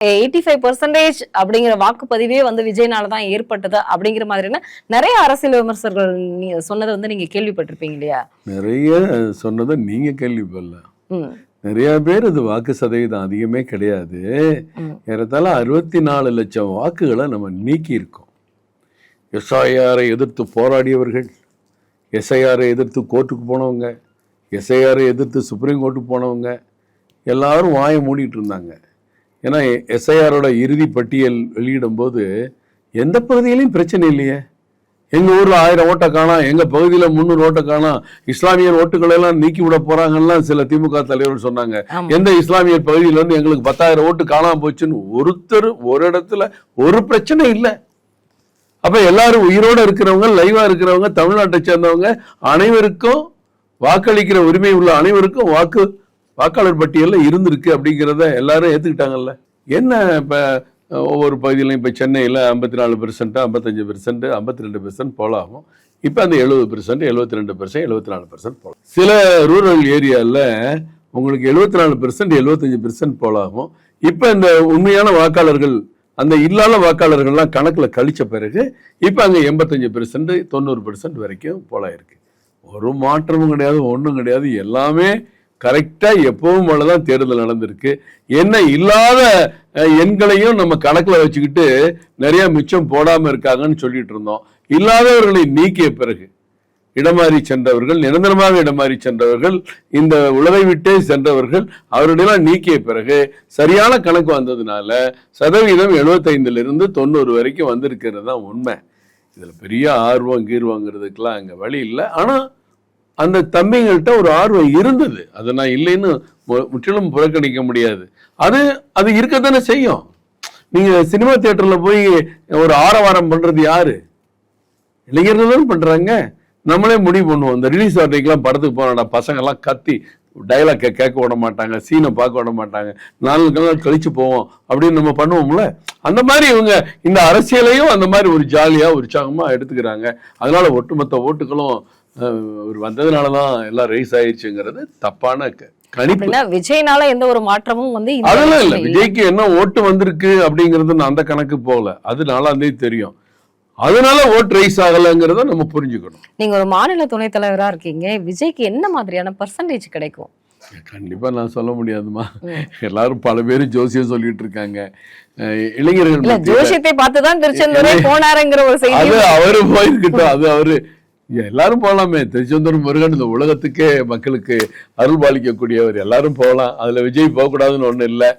85% அப்படிங்கிற வாக்குப்பதிவே வந்து விஜய்னாலதான் ஏற்பட்டது அப்படிங்கிற மாதிரியான நிறைய அரசியல் விமர்சகர்கள் சொன்னதை வந்து நீங்க கேள்விப்பட்டிருப்பீங்க இல்லையா? நிறைய சொன்னதை நீங்க கேள்விப்படல. நிறைய பேர் இது வாக்கு சதவீதம் அதிகமே கிடையாது. ஏறத்தாழ 64 லட்சம் வாக்குகளை நம்ம நீக்கி இருக்கோம். எஸ்ஐஆரை எதிர்த்து போராடியவர்கள், எஸ்ஐஆரை எதிர்த்து கோர்ட்டுக்கு போனவங்க, எஸ்ஐஆரை எதிர்த்து சுப்ரீம் கோர்ட்டுக்கு போனவங்க எல்லாரும் வாயை மூடிட்டு இருந்தாங்க. ஏன்னா எஸ்ஐஆரோட இறுதி பட்டியல் வெளியிடும் போது எந்த பகுதியிலையும் பிரச்சனை இல்லையே. எங்கள் ஊரில் 1000 ஓட்டை காணாம், எங்கள் பகுதியில் 300 ஓட்டை காணாம், இஸ்லாமியர் ஓட்டுகளை எல்லாம் நீக்கி விட போறாங்கலாம் சில திமுக தலைவர்கள் சொன்னாங்க. எந்த இஸ்லாமியர் பகுதியிலேருந்து எங்களுக்கு 10,000 ஓட்டு காணாம போச்சுன்னு ஒருத்தர் ஒரு இடத்துல ஒரு பிரச்சனை இல்லை. அப்ப எல்லாரும் உயிரோட இருக்கிறவங்க, லைவா இருக்கிறவங்க, தமிழ்நாட்டை சேர்ந்தவங்க அனைவருக்கும் வாக்களிக்கிற உரிமை உள்ள அனைவருக்கும் வாக்காளர் பட்டியலில் இருந்திருக்கு அப்படிங்கிறத எல்லாரும் ஏற்றுக்கிட்டாங்கல்ல. என்ன இப்போ ஒவ்வொரு பகுதியிலும் இப்போ சென்னையில் 54%, 55%, 52% போலாகும். இப்போ அந்த 70%, 72%, 74% போலாம். சில ரூரல் ஏரியாவில் உங்களுக்கு 74%, 75% போலாகும். இப்போ இந்த உண்மையான வாக்காளர்கள், அந்த இல்லாத வாக்காளர்கள்லாம் கணக்கில் கழிச்ச பிறகு இப்போ அங்கே 85%, 90% வரைக்கும் போலாயிருக்கு. ஒரு மாற்றமும் கிடையாது, ஒன்றும் கிடையாது. எல்லாமே கரெக்டாக எப்பவும் போலதான் தேர்தல் நடந்திருக்கு. என்ன இல்லாத எண்களையும் நம்ம கணக்கில் வச்சுக்கிட்டு நிறைய மிச்சம் போடாமல் இருக்காங்கன்னு சொல்லிட்டு இருந்தோம். இல்லாதவர்களை நீக்கிய பிறகு இடமாறி சென்றவர்கள், நிரந்தரமாக இடமாறி சென்றவர்கள், இந்த உலகை விட்டே சென்றவர்கள், அவர்களெல்லாம் நீக்கிய பிறகு சரியான கணக்கு வந்ததுனால சதவீதம் 75% 90 வரைக்கும் வந்திருக்கிறது தான் உண்மை. இதில் பெரிய ஆர்வம் கீர்வாங்கிறதுக்கெல்லாம் அங்கே வழி இல்லை. ஆனால் அந்த தம்பிங்கள்ட்ட ஒரு ஆர்வம் இருந்தது. அதை நான் இல்லைன்னு முற்றிலும் புறக்கணிக்க முடியாது. அது இருக்கத்தானே செய்யும். நீங்க சினிமா தியேட்டர்ல போய் ஒரு ஆரவாரம் பண்றது யாரு? இளைஞர்கள் தான் பண்றாங்க. நம்மளே முடிவு பண்ணுவோம். இந்த ரிலீஸ் ஆர்டேக்கெல்லாம் படத்துக்கு போனோம்டா, பசங்க எல்லாம் கத்தி டைலாக் கேட்க விட மாட்டாங்க, சீனை பார்க்க விட மாட்டாங்க, 4 நாள் கழிச்சு போவோம் அப்படின்னு நம்ம பண்ணுவோம்ல. அந்த மாதிரி இவங்க இந்த அரசியலையும் அந்த மாதிரி ஒரு ஜாலியா உற்சாகமா எடுத்துக்கிறாங்க. அதனால ஒட்டுமொத்த ஓட்டுகளும் வந்ததுனாலதான் எல்லாம் ரைஸ் ஆயிடுச்சுங்கிறது தப்பான கணிப்பு. விஜய்னால எந்த ஒரு மாற்றமும் வந்து அதெல்லாம் இல்ல. விஜய்க்கு என்ன ஓட்டு வந்திருக்கு அப்படிங்கிறது நான் அந்த கணக்கு போகல. அது 4ஆம் தேதி தெரியும். அதனால ஓட்டு ரைஸ் ஆகலங்கிறத நம்ம புரிஞ்சுக்கணும். நீங்க ஒரு மாநில துணைத் தலைவரா இருக்கீங்க, விஜய்க்கு என்ன மாதிரியான பர்சன்டேஜ் கிடைக்கும்? கண்டிப்பா நான் சொல்ல முடியாதுமா. எல்லாரும் பல பேர் ஜோசியம் சொல்லிட்டு இருக்காங்க. இளைஞர்கள் ஜோசியத்தை பார்த்துதான் திருச்செந்தூரே போனாருங்கிற ஒரு செய்தி. அது அவரு போயிருக்கட்டும், அது அவரு எல்லாரும் போகலாமே. திருச்செந்தூர் முருகன் இந்த உலகத்துக்கே மக்களுக்கு அருள் பாலிக்கக்கூடியவர், எல்லாரும் போகலாம். அதுல விஜய் போகக்கூடாதுன்னு ஒண்ணு இல்லை.